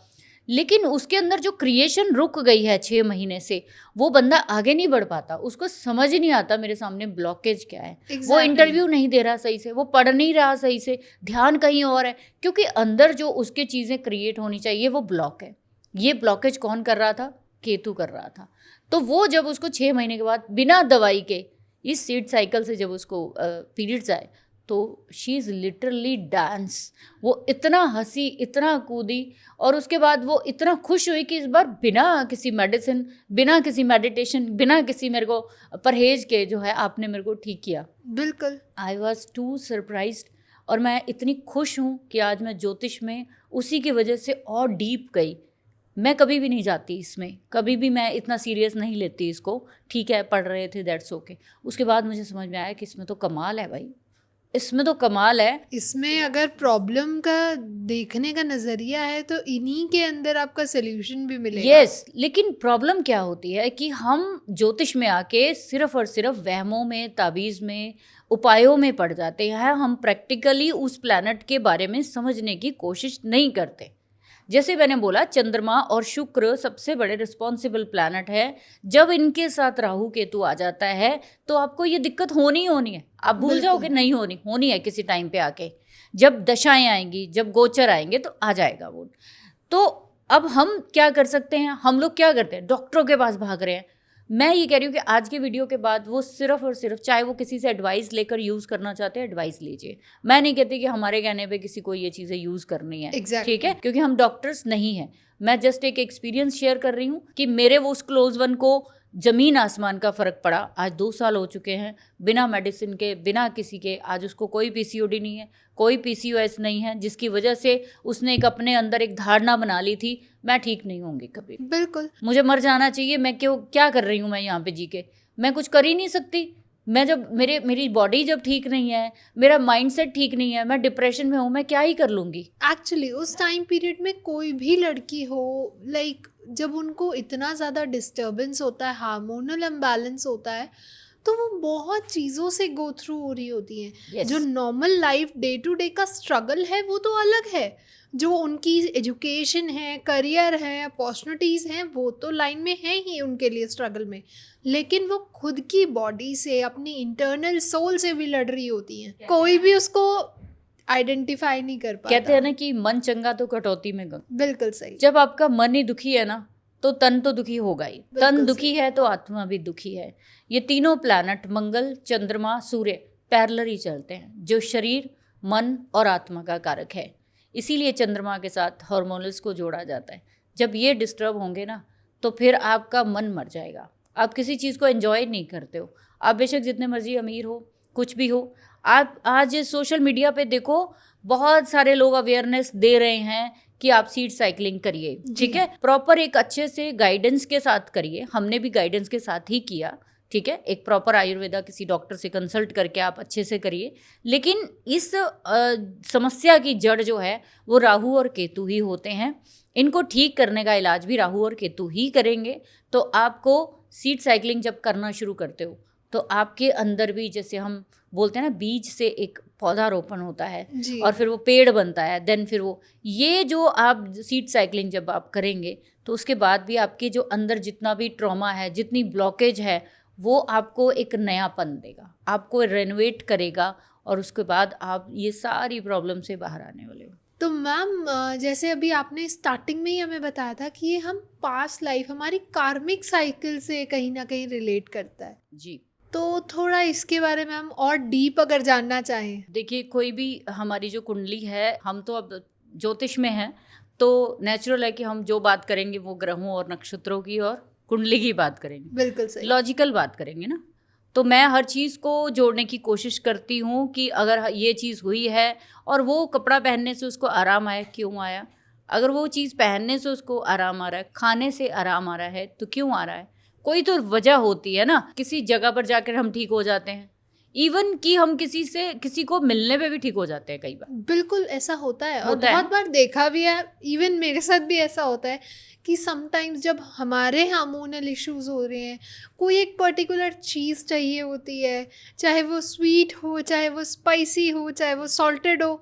लेकिन उसके अंदर जो क्रिएशन रुक गई है 6 महीने से, वो बंदा आगे नहीं बढ़ पाता, उसको समझ ही नहीं आता मेरे सामने ब्लॉकेज क्या है। Exactly. वो इंटरव्यू नहीं दे रहा सही से, वो पढ़ नहीं रहा सही से, ध्यान कहीं और है, क्योंकि अंदर जो उसके चीज़ें क्रिएट होनी चाहिए वो ब्लॉक है। ये ब्लॉकेज कौन कर रहा था, केतु कर रहा था। तो वो जब उसको 6 महीने के बाद बिना दवाई के इस सीड साइकिल से जब उसको पीरियड्स आए, तो शी इज़ लिटरली डांस। वो इतना हंसी, इतना कूदी, और उसके बाद वो इतना खुश हुई कि इस बार बिना किसी मेडिसिन, बिना किसी मेडिटेशन, बिना किसी मेरे को परहेज के जो है आपने मेरे को ठीक किया। बिल्कुल। आई वॉज टू सरप्राइज्ड, और मैं इतनी खुश हूँ कि आज मैं ज्योतिष में उसी की वजह से और डीप गई। मैं कभी भी नहीं जाती इसमें, कभी भी मैं इतना सीरियस नहीं लेती इसको। ठीक है, पढ़ रहे थे, दैट्स ओके। उसके बाद मुझे समझ में आया कि इसमें तो कमाल है भाई, इसमें तो कमाल है। इसमें अगर प्रॉब्लम का देखने का नजरिया है तो इन्हीं के अंदर आपका सोल्यूशन भी मिलेगा। यस, लेकिन प्रॉब्लम क्या होती है कि हम ज्योतिष में आके सिर्फ और सिर्फ वहमों में, ताबीज में, उपायों में पड़ जाते हैं। हम प्रैक्टिकली उस प्लैनेट के बारे में समझने की कोशिश नहीं करते। जैसे मैंने बोला, चंद्रमा और शुक्र सबसे बड़े रिस्पॉन्सिबल प्लैनेट है। जब इनके साथ राहु केतु आ जाता है तो आपको ये दिक्कत होनी है। आप भूल जाओगे नहीं होनी है किसी टाइम पे आके। जब दशाएं आएंगी, जब गोचर आएंगे तो आ जाएगा वो। तो अब हम क्या कर सकते हैं, हम लोग क्या करते हैं, डॉक्टरों के पास भाग रहे हैं। मैं ये कह रही हूँ कि आज के वीडियो के बाद वो सिर्फ और सिर्फ, चाहे वो किसी से एडवाइस लेकर यूज़ करना चाहते हैं, एडवाइस लीजिए। मैं नहीं कहती कि हमारे कहने पे किसी को ये चीज़ें यूज़ करनी है। Exactly. ठीक है, क्योंकि हम डॉक्टर्स नहीं हैं। मैं जस्ट एक एक्सपीरियंस शेयर कर रही हूँ कि मेरे वो उस क्लोज वन को ज़मीन आसमान का फ़र्क पड़ा। आज 2 साल हो चुके हैं बिना मेडिसिन के, बिना किसी के। आज उसको कोई PCOD नहीं है, कोई PCOS नहीं है, जिसकी वजह से उसने एक अपने अंदर एक धारणा बना ली थी, मैं ठीक नहीं होंगी कभी। बिल्कुल, मुझे मर जाना चाहिए। मैं क्या कर रही हूँ मैं यहाँ पे जी के? मैं कुछ कर ही नहीं सकती। मैं जब मेरी बॉडी जब ठीक नहीं है, मेरा माइंडसेट ठीक नहीं है, मैं डिप्रेशन में हूँ, मैं क्या ही कर लूँगी। एक्चुअली उस टाइम पीरियड में कोई भी लड़की हो, लाइक जब उनको इतना ज़्यादा डिस्टर्बेंस होता है, हार्मोनल इम्बैलेंस होता है, तो वो बहुत चीज़ों से गो थ्रू हो रही होती हैं। Yes. जो normal life day to day का स्ट्रगल है वो तो अलग है, जो उनकी एजुकेशन है, करियर है, अपॉर्चुनिटीज़ हैं, वो तो लाइन में है ही उनके लिए स्ट्रगल में, लेकिन वो खुद की बॉडी से, अपनी इंटरनल सोल से भी लड़ रही होती हैं। कोई भी उसको आइडेंटिफाई नहीं कर पाता। कहते हैं ना कि मन चंगा तो कटौती में गम। बिल्कुल सही। जब आपका मन ही दुखी है ना, तो तन तो दुखी होगा ही। तन दुखी है तो आत्मा भी दुखी है। ये तीनों प्लैनेट, मंगल, चंद्रमा, सूर्य, पैरेलल ही चलते हैं, जो शरीर, मन और आत्मा का कारक है। इसीलिए चंद्रमा के साथ हार्मोनल्स को जोड़ा जाता है। जब ये डिस्टर्ब होंगे ना, तो फिर आपका मन मर जाएगा। आप किसी चीज़ को एंजॉय नहीं करते हो। आप बेशक जितने मर्जी अमीर हो, कुछ भी हो, आप आज सोशल मीडिया पे देखो बहुत सारे लोग अवेयरनेस दे रहे हैं कि आप सीड साइकिलिंग करिए, ठीक है, प्रॉपर एक अच्छे से गाइडेंस के साथ करिए। हमने भी गाइडेंस के साथ ही किया, ठीक है, एक प्रॉपर आयुर्वेदा किसी डॉक्टर से कंसल्ट करके आप अच्छे से करिए। लेकिन इस समस्या की जड़ जो है वो राहु और केतु ही होते हैं। इनको ठीक करने का इलाज भी राहु और केतु ही करेंगे। तो आपको सीड साइकिलिंग जब करना शुरू करते हो तो आपके अंदर भी, जैसे हम बोलते हैं ना, बीज से एक पौधारोपण होता है जी। और फिर वो पेड़ बनता है, देन फिर वो, ये जो आप सीड साइकिलिंग जब आप करेंगे तो उसके बाद भी आपके जो अंदर जितना भी ट्रॉमा है, जितनी ब्लॉकेज है, वो आपको एक नयापन देगा, आपको रेनोवेट करेगा और उसके बाद आप ये सारी प्रॉब्लम से बाहर आने वाले हो। तो मैम जैसे अभी आपने स्टार्टिंग में ही हमें बताया था कि ये हम पास्ट लाइफ, हमारी कार्मिक साइकिल से कहीं ना कहीं रिलेट करता है जी। तो थोड़ा इसके बारे में हम और डीप अगर जानना चाहें। देखिए, कोई भी हमारी जो कुंडली है, हम तो अब ज्योतिष में हैं तो नेचुरल है कि हम जो बात करेंगे वो ग्रहों और नक्षत्रों की और कुंडली की बात करेंगे, बिल्कुल सही, लॉजिकल बात करेंगे ना। तो मैं हर चीज़ को जोड़ने की कोशिश करती हूँ कि अगर ये चीज़ हुई है और वो कपड़ा पहनने से उसको आराम आया, क्यों आया? अगर वो चीज़ पहनने से उसको आराम आ रहा है, खाने से आराम आ रहा है, तो क्यों आ रहा है? कोई तो वजह होती है ना। किसी जगह पर जाकर हम ठीक हो जाते हैं, इवन कि हम किसी को मिलने पे भी ठीक हो जाते हैं कई बार। बिल्कुल ऐसा होता है और होता है। बहुत बार देखा भी है, इवन मेरे साथ भी ऐसा होता है कि समटाइम्स जब हमारे हार्मोनल इश्यूज हो रहे हैं, कोई एक पर्टिकुलर चीज़ चाहिए होती है, चाहे वो स्वीट हो, चाहे वो स्पाइसी हो, चाहे वो सॉल्टेड हो,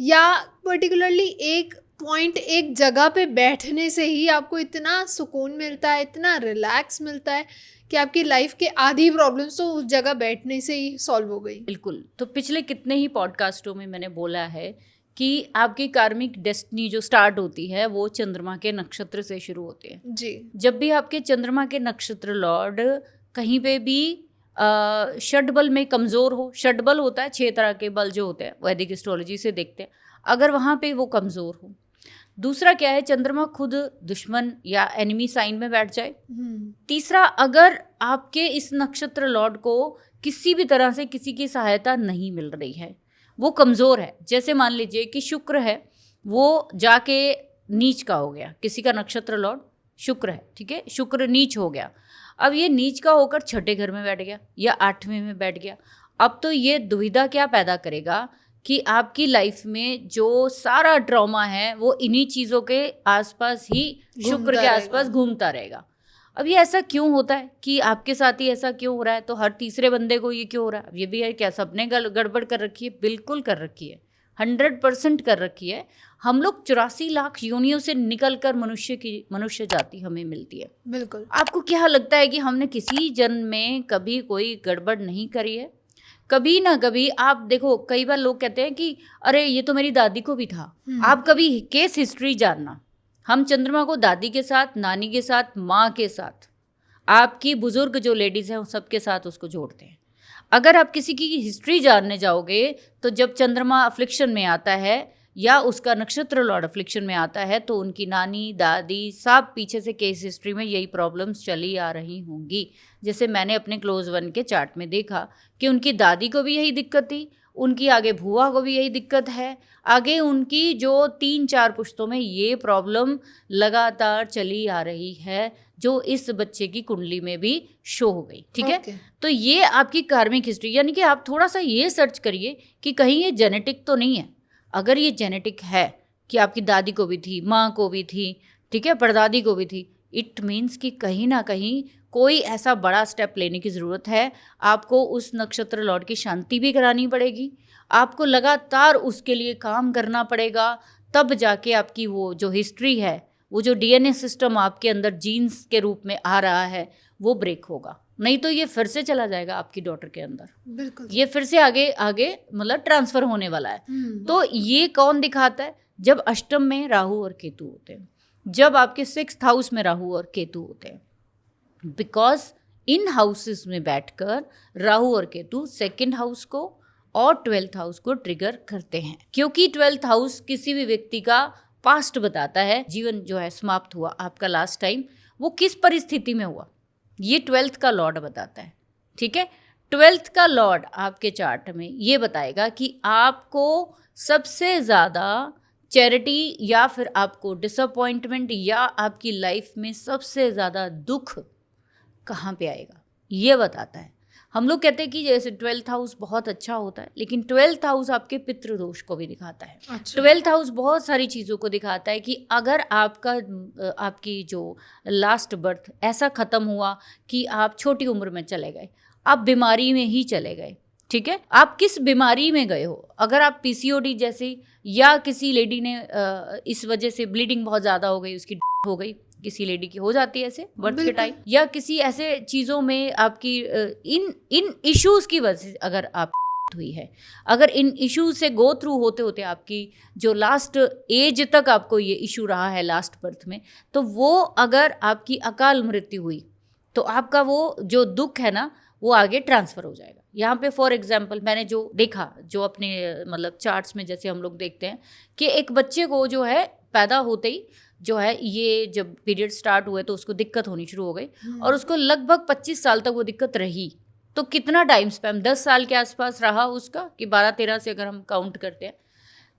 या पर्टिकुलरली एक पॉइंट, एक जगह पे बैठने से ही आपको इतना सुकून मिलता है, इतना रिलैक्स मिलता है कि आपकी लाइफ के आधी प्रॉब्लम्स तो उस जगह बैठने से ही सॉल्व हो गई। बिल्कुल। तो पिछले कितने ही पॉडकास्टों में मैंने बोला है कि आपकी कार्मिक डेस्टिनी जो स्टार्ट होती है वो चंद्रमा के नक्षत्र से शुरू होती है। जी। जब भी आपके चंद्रमा के नक्षत्र लॉर्ड कहीं पे भी षड बल में कमज़ोर हो, षड बल होता है 6 तरह के बल जो होते हैं, वैदिक एस्ट्रोलॉजी से देखते हैं, अगर वहाँ पे वो कमज़ोर हो। दूसरा क्या है, चंद्रमा खुद दुश्मन या एनिमी साइन में बैठ जाए। तीसरा, अगर आपके इस नक्षत्र लॉर्ड को किसी भी तरह से किसी की सहायता नहीं मिल रही है, वो कमज़ोर है, जैसे मान लीजिए कि शुक्र है, वो जाके नीच का हो गया, किसी का नक्षत्र लॉर्ड शुक्र है, ठीक है, शुक्र नीच हो गया, अब ये नीच का होकर 6ठे घर में बैठ गया या 8वें में बैठ गया। अब तो ये दुविधा क्या पैदा करेगा कि आपकी लाइफ में जो सारा ट्रॉमा है वो इन्हीं चीज़ों के आसपास ही, शुक्र के आसपास घूमता रहेगा। अब ये ऐसा क्यों होता है कि आपके साथ ही ऐसा क्यों हो रहा है, तो हर तीसरे बंदे को ये क्यों हो रहा है? अब ये भी है, क्या सबने गड़बड़ कर रखी है? बिल्कुल कर रखी है, 100% कर रखी है। हम लोग 84 लाख योनियों से निकल कर मनुष्य जाति हमें मिलती है। बिल्कुल। आपको क्या लगता है कि हमने किसी जन्म में कभी कोई गड़बड़ नहीं करी है? कभी ना कभी। आप देखो, कई बार लोग कहते हैं कि अरे ये तो मेरी दादी को भी था। आप कभी केस हिस्ट्री जानना, हम चंद्रमा को दादी के साथ, नानी के साथ, माँ के साथ, आपकी बुजुर्ग जो लेडीज़ हैं उन सबके साथ उसको जोड़ते हैं। अगर आप किसी की हिस्ट्री जानने जाओगे तो जब चंद्रमा अफ्लिक्शन में आता है या उसका नक्षत्र लॉर्ड अफ्लिक्शन में आता है तो उनकी नानी, दादी, सब पीछे से केस हिस्ट्री में यही प्रॉब्लम्स चली आ रही होंगी। जैसे मैंने अपने क्लोज वन के चार्ट में देखा कि उनकी दादी को भी यही दिक्कत थी, उनकी आगे भूआ को भी यही दिक्कत है, आगे उनकी जो 3-4 पुश्तों में ये प्रॉब्लम लगातार चली आ रही है, जो इस बच्चे की कुंडली में भी शो हो गई, ठीक है। तो ये आपकी कार्मिक हिस्ट्री, यानी कि आप थोड़ा सा ये सर्च करिए कि कहीं ये जेनेटिक तो नहीं है। अगर ये जेनेटिक है कि आपकी दादी को भी थी, माँ को भी थी, ठीक है, परदादी को भी थी, इट मीन्स कि कहीं ना कहीं कोई ऐसा बड़ा स्टेप लेने की ज़रूरत है। आपको उस नक्षत्र लॉर्ड की शांति भी करानी पड़ेगी, आपको लगातार उसके लिए काम करना पड़ेगा, तब जाके आपकी वो जो हिस्ट्री है, वो जो डीएनए सिस्टम आपके अंदर जीन्स के रूप में आ रहा है, वो ब्रेक होगा। नहीं तो ये फिर से चला जाएगा आपकी डॉटर के अंदर। बिल्कुल। ये फिर से आगे आगे मतलब ट्रांसफर होने वाला है। तो ये कौन दिखाता है? जब अष्टम में राहु और केतु होते हैं, जब आपके 6th हाउस में राहु और केतु होते हैं, बिकॉज इन हाउसेस में बैठकर राहु और केतु 2nd हाउस को और 12th हाउस को ट्रिगर करते हैं, क्योंकि 12th हाउस किसी भी व्यक्ति का पास्ट बताता है, जीवन जो है समाप्त हुआ आपका लास्ट टाइम वो किस परिस्थिति में हुआ, ये 12th का लॉर्ड बताता है, ठीक है। 12th का लॉर्ड आपके चार्ट में ये बताएगा कि आपको सबसे ज़्यादा चैरिटी या फिर आपको डिसअपॉइंटमेंट या आपकी लाइफ में सबसे ज़्यादा दुख कहाँ पे आएगा, ये बताता है। हम लोग कहते हैं कि जैसे 12th हाउस बहुत अच्छा होता है, लेकिन 12th हाउस आपके पितृ दोष को भी दिखाता है। अच्छा। 12th हाउस बहुत सारी चीज़ों को दिखाता है कि अगर आपकी जो लास्ट बर्थ ऐसा ख़त्म हुआ कि आप छोटी उम्र में चले गए, आप बीमारी में ही चले गए, ठीक है, आप किस बीमारी में गए हो, अगर आप पीसीओडी जैसी, या किसी लेडी ने इस वजह से ब्लीडिंग बहुत ज़्यादा हो गई, उसकी हो गई, किसी लेडी की हो जाती है ऐसे बर्थ के टाइम, या किसी ऐसे चीज़ों में आपकी इन इश्यूज़ की वजह से अगर आप हुई है, अगर इन इश्यूज से गो थ्रू होते होते आपकी जो लास्ट एज तक आपको ये इशू रहा है लास्ट बर्थ में, तो वो अगर आपकी अकाल मृत्यु हुई तो आपका वो जो दुख है ना वो आगे ट्रांसफ़र हो जाएगा। यहाँ पे फॉर एग्जांपल मैंने जो देखा, जो अपने मतलब चार्ट्स में जैसे हम लोग देखते हैं कि एक बच्चे को जो है पैदा होते ही जो है ये जब पीरियड स्टार्ट हुए तो उसको दिक्कत होनी शुरू हो गई, और उसको लगभग 25 साल तक वो दिक्कत रही। तो कितना टाइम स्पैम 10 साल के आसपास रहा उसका, कि 12-13 से अगर हम काउंट करते हैं।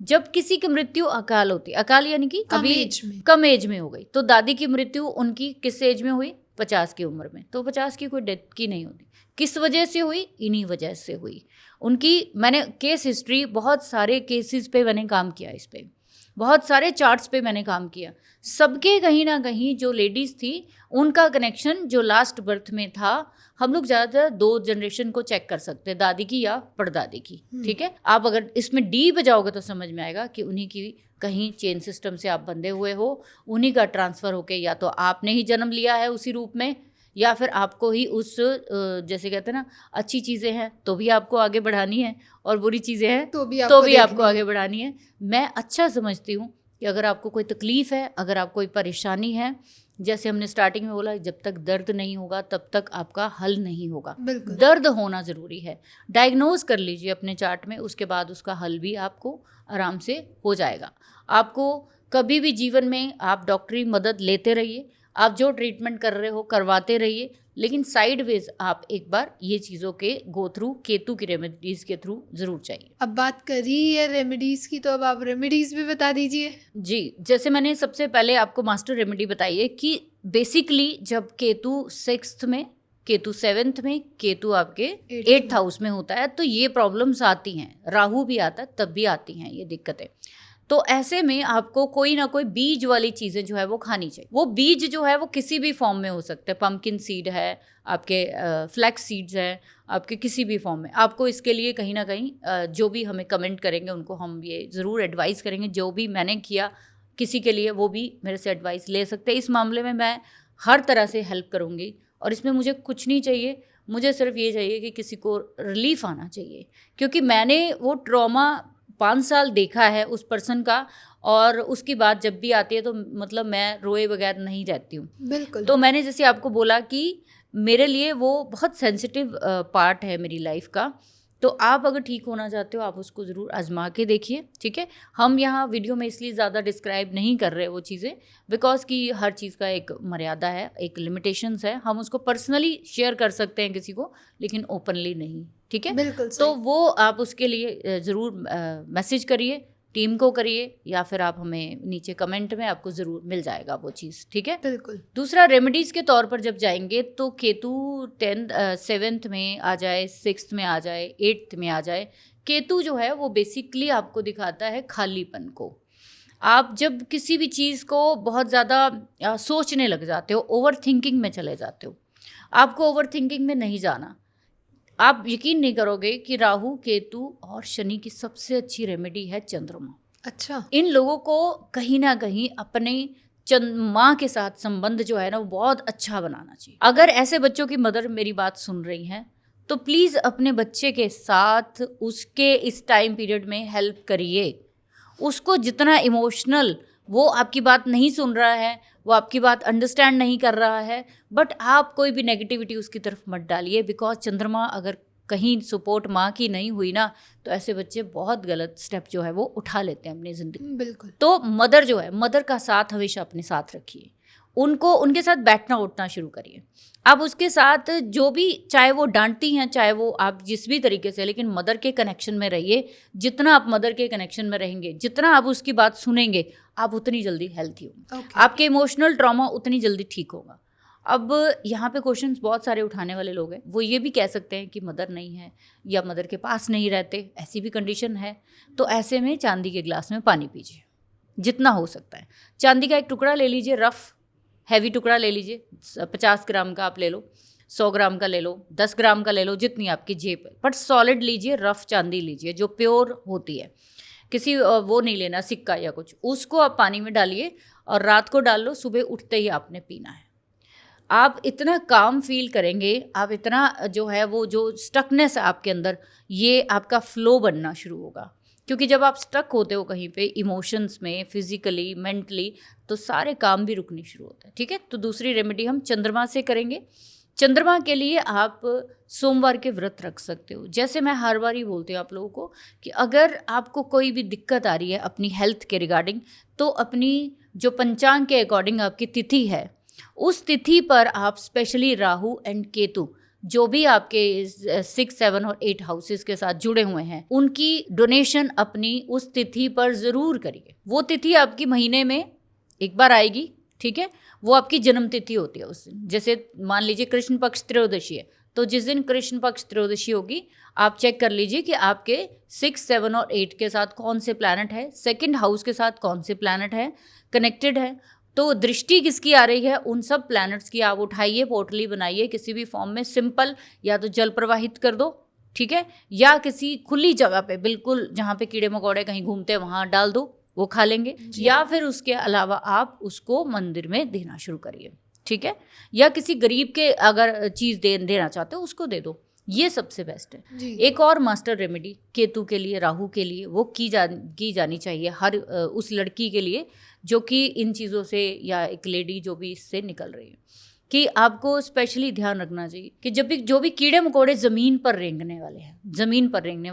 जब किसी की मृत्यु अकाल होती है, अकाल यानी कि कम एज में हो गई, तो दादी की मृत्यु उनकी किस एज में हुई, 50 की उम्र में। तो 50 की कोई डेथ की नहीं होती, किस वजह से हुई, इन्हीं वजह से हुई उनकी। मैंने केस हिस्ट्री, बहुत सारे केसेस पे मैंने काम किया, इस पे बहुत सारे चार्ट्स पे मैंने काम किया, सबके कहीं ना कहीं जो लेडीज़ थी उनका कनेक्शन जो लास्ट बर्थ में था, हम लोग ज़्यादातर 2 जनरेशन को चेक कर सकते हैं, दादी की या परदादी की, ठीक है। आप अगर इसमें डीप जाओगे तो समझ में आएगा कि उन्हीं की कहीं चेन सिस्टम से आप बंधे हुए हो, उन्हीं का ट्रांसफ़र होके या तो आपने ही जन्म लिया है उसी रूप में, या फिर आपको ही उस जैसे कहते हैं ना, अच्छी चीज़ें हैं तो भी आपको आगे बढ़ानी है, और बुरी चीज़ें हैं तो भी आपको आगे बढ़ानी है। मैं अच्छा समझती हूँ कि अगर आपको कोई तकलीफ़ है, अगर आपको कोई परेशानी है, जैसे हमने स्टार्टिंग में बोला, जब तक दर्द नहीं होगा तब तक आपका हल नहीं होगा। दर्द होना ज़रूरी है, डायग्नोज कर लीजिए अपने चार्ट में, उसके बाद उसका हल भी आपको आराम से हो जाएगा। आपको कभी भी जीवन में आप डॉक्टरी मदद लेते रहिए, आप जो ट्रीटमेंट कर रहे हो करवाते रहिए, लेकिन साइडवेज आप एक बार ये चीज़ों के गो थ्रू केतु की रेमेडीज़ के थ्रू ज़रूर चाहिए। अब बात करी है रेमेडीज़ की, तो अब आप रेमेडीज़ भी बता दीजिए। जी, जैसे मैंने सबसे पहले आपको मास्टर रेमेडी बताई है कि बेसिकली जब केतु 6th में, केतु 7th में, केतु आपके 8th हाउस में होता है तो ये प्रॉब्लम्स आती हैं, राहु भी आता है तब भी आती हैं ये दिक्कतें। तो ऐसे में आपको कोई ना कोई बीज वाली चीज़ें जो है वो खानी चाहिए। वो बीज जो है वो किसी भी फॉर्म में हो सकते हैं, पम्पकिन सीड है आपके, फ्लैक्स सीड्स है आपके, किसी भी फॉर्म में। आपको इसके लिए कहीं ना कहीं जो भी हमें कमेंट करेंगे उनको हम ये ज़रूर एडवाइस करेंगे, जो भी मैंने किया किसी के लिए वो भी मेरे से एडवाइस ले सकते हैं। इस मामले में मैं हर तरह से हेल्प करूँगी, और इसमें मुझे कुछ नहीं चाहिए, मुझे सिर्फ ये चाहिए कि किसी को रिलीफ आना चाहिए, क्योंकि मैंने वो ट्रॉमा 5 साल देखा है उस पर्सन का, और उसकी बात जब भी आती है तो मतलब मैं रोए बगैर नहीं रहती हूँ। बिल्कुल। तो मैंने जैसे आपको बोला कि मेरे लिए वो बहुत सेंसिटिव पार्ट है मेरी लाइफ का, तो आप अगर ठीक होना चाहते हो आप उसको ज़रूर आजमा के देखिए, ठीक है। हम यहाँ वीडियो में इसलिए ज़्यादा डिस्क्राइब नहीं कर रहे वो चीज़ें, बिकॉज कि हर चीज़ का एक मर्यादा है, एक लिमिटेशंस है। हम उसको पर्सनली शेयर कर सकते हैं किसी को, लेकिन ओपनली नहीं, ठीक है। बिल्कुल। तो वो आप उसके लिए ज़रूर मैसेज करिए, टीम को करिए, या फिर आप हमें नीचे कमेंट में, आपको ज़रूर मिल जाएगा वो चीज़, ठीक है। बिल्कुल। दूसरा रेमेडीज़ के तौर पर जब जाएंगे तो केतु 7th में आ जाए, 6th में आ जाए, 8th में आ जाए, केतु जो है वो बेसिकली आपको दिखाता है खालीपन को। आप जब किसी भी चीज़ को बहुत ज़्यादा सोचने लग जाते हो, ओवर थिंकिंग में चले जाते हो, आपको ओवर थिंकिंग में नहीं जाना। आप यकीन नहीं करोगे कि राहु, केतु और शनि की सबसे अच्छी रेमेडी है चंद्रमा। अच्छा। इन लोगों को कहीं ना कहीं अपने माँ के साथ संबंध जो है ना वो बहुत अच्छा बनाना चाहिए। अगर ऐसे बच्चों की मदर मेरी बात सुन रही हैं तो प्लीज़ अपने बच्चे के साथ उसके इस टाइम पीरियड में हेल्प करिए। उसको जितना इमोशनल, वो आपकी बात नहीं सुन रहा है, वो आपकी बात अंडरस्टैंड नहीं कर रहा है, बट आप कोई भी नेगेटिविटी उसकी तरफ मत डालिए, बिकॉज चंद्रमा अगर कहीं सपोर्ट माँ की नहीं हुई ना तो ऐसे बच्चे बहुत गलत स्टेप जो है वो उठा लेते हैं अपनी ज़िंदगी। बिल्कुल। तो मदर जो है, मदर का साथ हमेशा अपने साथ रखिए, उनको उनके साथ बैठना उठना शुरू करिए। आप उसके साथ जो भी, चाहे वो डांटती हैं, चाहे वो आप जिस भी तरीके से, लेकिन मदर के कनेक्शन में रहिए। जितना आप मदर के कनेक्शन में रहेंगे, जितना आप उसकी बात सुनेंगे, आप उतनी जल्दी हेल्थी होंगे। आपके इमोशनल ट्रॉमा उतनी जल्दी ठीक होगा। अब यहाँ पे क्वेश्चंस बहुत सारे उठाने वाले लोग हैं। वो ये भी कह सकते हैं कि मदर नहीं है या मदर के पास नहीं रहते, ऐसी भी कंडीशन है। तो ऐसे में चांदी के ग्लास में पानी पीजिए जितना हो सकता है। चांदी का एक टुकड़ा ले लीजिए, रफ हैवी टुकड़ा ले लीजिए, 50 ग्राम का आप ले लो, 100 ग्राम का ले लो, 10 ग्राम का ले लो, जितनी आपकी जेब है, बट सॉलिड लीजिए, रफ चांदी लीजिए जो प्योर होती है। किसी वो नहीं लेना सिक्का या कुछ। उसको आप पानी में डालिए और रात को डाल लो, सुबह उठते ही आपने पीना है। आप इतना काम फील करेंगे, आप इतना जो है वो जो स्टकनेस है आपके अंदर, ये आपका फ्लो बनना शुरू होगा। क्योंकि जब आप स्टक होते हो कहीं पे, इमोशंस में, फिजिकली, मेंटली, तो सारे काम भी रुकने शुरू होते हैं। ठीक है, तो दूसरी रेमेडी हम चंद्रमा से करेंगे। चंद्रमा के लिए आप सोमवार के व्रत रख सकते हो। जैसे मैं हर बार ही बोलती हूँ आप लोगों को कि अगर आपको कोई भी दिक्कत आ रही है अपनी हेल्थ के रिगार्डिंग, तो अपनी जो पंचांग के अकॉर्डिंग आपकी तिथि है, उस तिथि पर आप स्पेशली राहु एंड केतु, जो भी आपके 6, 7 और 8 हाउसेस के साथ जुड़े हुए हैं, उनकी डोनेशन अपनी उस तिथि पर ज़रूर करिए। वो तिथि आपकी महीने में एक बार आएगी, ठीक है, वो आपकी जन्म तिथि होती है उस दिन। जैसे मान लीजिए कृष्ण पक्ष त्रयोदशी है, तो जिस दिन कृष्ण पक्ष त्रयोदशी होगी, आप चेक कर लीजिए कि आपके 6, 7 और 8 के साथ कौन से प्लैनेट है, सेकंड हाउस के साथ कौन से प्लैनेट है, कनेक्टेड है। तो दृष्टि किसकी आ रही है, उन सब प्लैनेट्स की आप उठाइए, पोटली बनाइए किसी भी फॉर्म में, सिंपल, या तो जल प्रवाहित कर दो, ठीक है, या किसी खुली जगह पे, बिल्कुल जहाँ पे कीड़े मकोड़े कहीं घूमते हैं वहाँ डाल दो, वो खा लेंगे। या फिर उसके अलावा आप उसको मंदिर में देना शुरू करिए, ठीक है, या किसी गरीब के अगर चीज़ देना चाहते हो उसको दे दो, ये सबसे बेस्ट है। एक और मास्टर रेमेडी केतु के लिए, राहु के लिए, वो की जानी चाहिए हर उस लड़की के लिए जो कि इन चीज़ों से, या एक लेडी जो भी इससे निकल रही है, कि आपको स्पेशली ध्यान रखना चाहिए कि जब भी जो भी कीड़े मकोड़े ज़मीन पर रेंगने वाले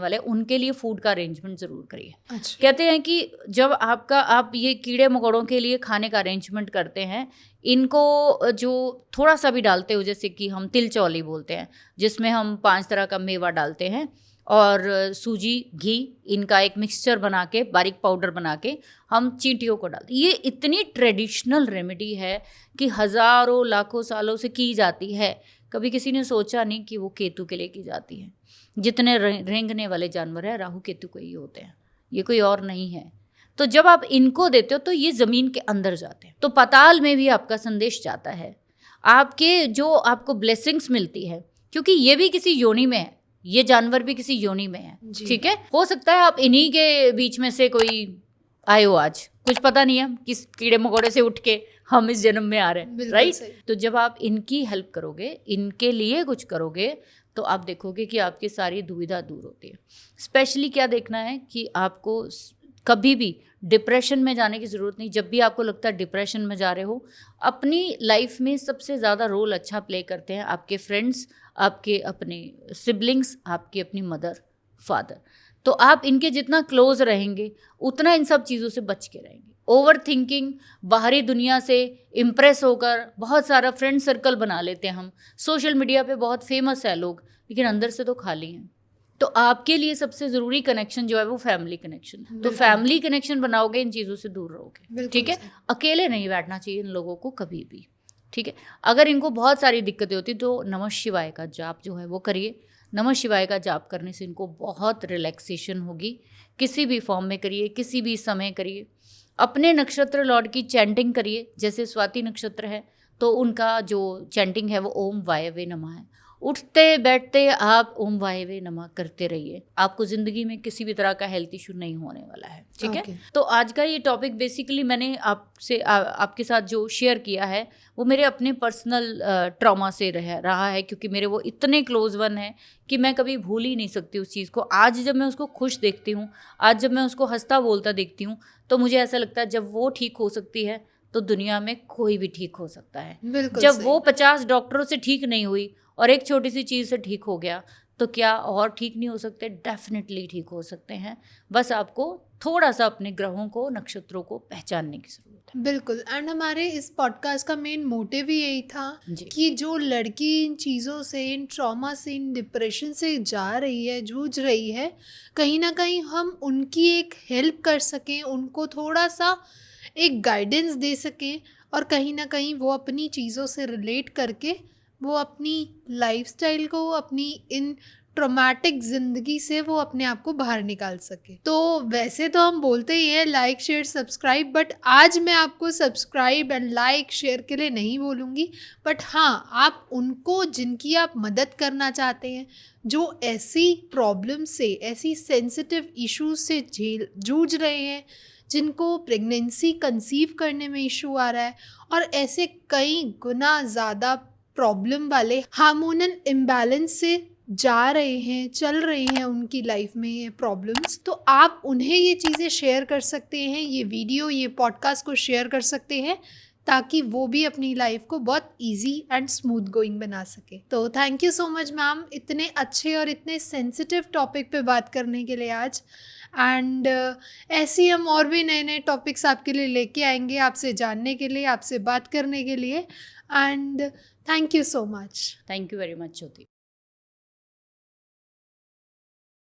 हैं, उनके लिए फूड का अरेंजमेंट ज़रूर करिए। अच्छा। कहते हैं कि जब आप ये कीड़े मकोड़ों के लिए खाने का अरेंजमेंट करते हैं, इनको जो थोड़ा सा भी डालते हो, जैसे कि हम तिल चौली बोलते हैं, जिसमें हम 5 तरह का मेवा डालते हैं और सूजी, घी, इनका एक मिक्सचर बना के, बारीक पाउडर बना के हम चींटियों को डालते हैं। ये इतनी ट्रेडिशनल रेमेडी है कि हज़ारों लाखों सालों से की जाती है। कभी किसी ने सोचा नहीं कि वो केतु के लिए की जाती है। जितने रेंगने वाले जानवर हैं, राहु केतु को ही होते हैं, ये कोई और नहीं है। तो जब आप इनको देते हो तो ये ज़मीन के अंदर जाते हैं, तो पाताल में भी आपका संदेश जाता है, आपके जो आपको ब्लेसिंग्स मिलती है, क्योंकि ये भी किसी योनि में है, ये जानवर भी किसी योनि में है, ठीक है। हो सकता है आप इन्हीं के बीच में से कोई आए हो, आज कुछ पता नहीं है किस कीड़े मकोड़े से उठ के हम इस जन्म में आ रहे हैं, राइट। तो जब आप इनकी हेल्प करोगे, इनके लिए कुछ करोगे, तो आप देखोगे कि आपकी सारी दुविधा दूर होती है। स्पेशली क्या देखना है कि आपको कभी भी डिप्रेशन में जाने की ज़रूरत नहीं। जब भी आपको लगता है डिप्रेशन में जा रहे हो, अपनी लाइफ में सबसे ज़्यादा रोल अच्छा प्ले करते हैं आपके फ्रेंड्स, आपके अपने सिबलिंग्स, आपकी अपनी मदर, फादर। तो आप इनके जितना क्लोज रहेंगे, उतना इन सब चीज़ों से बच के रहेंगे। ओवर थिंकिंग, बाहरी दुनिया से इम्प्रेस होकर बहुत सारा फ्रेंड सर्कल बना लेते हैं हम। सोशल मीडिया पे बहुत फेमस है लोग, लेकिन अंदर से तो खाली हैं। तो आपके लिए सबसे ज़रूरी कनेक्शन जो है वो फैमिली कनेक्शन है। तो फैमिली कनेक्शन बनाओगे, इन चीज़ों से दूर रहोगे, ठीक है। अकेले नहीं बैठना चाहिए इन लोगों को कभी भी, ठीक है। अगर इनको बहुत सारी दिक्कतें होती तो नमः शिवाय का जाप जो है वो करिए। नमः शिवाय का जाप करने से इनको बहुत रिलैक्सेशन होगी। किसी भी फॉर्म में करिए, किसी भी समय करिए। अपने नक्षत्र लॉर्ड की चैंटिंग करिए। जैसे स्वाति नक्षत्र है तो उनका जो चैंटिंग है वो ओम वायवे नमः है। उठते बैठते आप ओम वायवे नमः करते रहिए, आपको ज़िंदगी में किसी भी तरह का हेल्थ इशू नहीं होने वाला है, ठीक है। तो आज का ये टॉपिक बेसिकली मैंने आपके साथ जो शेयर किया है वो मेरे अपने पर्सनल ट्रॉमा से रहा है, क्योंकि मेरे वो इतने क्लोज वन है कि मैं कभी भूल ही नहीं सकती उस चीज़ को। आज जब मैं उसको खुश देखती हूँ, आज जब मैं उसको हंसता बोलता देखती हूँ, तो मुझे ऐसा लगता है जब वो ठीक हो सकती है तो दुनिया में कोई भी ठीक हो सकता है। जब वो 50 डॉक्टरों से ठीक नहीं हुई और एक छोटी सी चीज़ से ठीक हो गया, तो क्या और ठीक नहीं हो सकते? डेफिनेटली ठीक हो सकते हैं। बस आपको थोड़ा सा अपने ग्रहों को, नक्षत्रों को पहचानने की जरूरत है। बिल्कुल। एंड हमारे इस पॉडकास्ट का मेन मोटिव ही यही था जी। कि जो लड़की इन चीज़ों से, इन ट्रॉमा से, इन डिप्रेशन से जा रही है, जूझ रही है, कहीं ना कहीं हम उनकी एक हेल्प कर सकें, उनको थोड़ा सा एक गाइडेंस दे सकें, और कहीं ना कहीं वो अपनी चीज़ों से रिलेट करके वो अपनी लाइफस्टाइल को, अपनी इन ट्रॉमेटिक ज़िंदगी से वो अपने आप को बाहर निकाल सके। तो वैसे तो हम बोलते ही हैं लाइक शेयर सब्सक्राइब, बट आज मैं आपको सब्सक्राइब एंड लाइक शेयर के लिए नहीं बोलूँगी, बट हाँ, आप उनको जिनकी आप मदद करना चाहते हैं, जो ऐसी प्रॉब्लम से, ऐसी सेंसिटिव इश्यूज से जूझ रहे हैं, जिनको प्रेगनेंसी कंसीव करने में इशू आ रहा है, और ऐसे कई गुना ज़्यादा प्रॉब्लम वाले हार्मोनल इम्बैलेंस से जा रहे हैं, चल रही हैं उनकी लाइफ में ये प्रॉब्लम्स, तो आप उन्हें ये चीज़ें शेयर कर सकते हैं, ये वीडियो, ये पॉडकास्ट को शेयर कर सकते हैं, ताकि वो भी अपनी लाइफ को बहुत इजी एंड स्मूथ गोइंग बना सके। तो thank you so much ma'am, इतने अच्छे और इतने सेंसिटिव टॉपिक पे बात करने के लिए आज। एंड ऐसे ही हम और भी नए नए टॉपिक्स आपके लिए लेके आएंगे, आपसे जानने के लिए, आपसे बात करने के लिए। And thank you so much. Thank you very much Jyoti.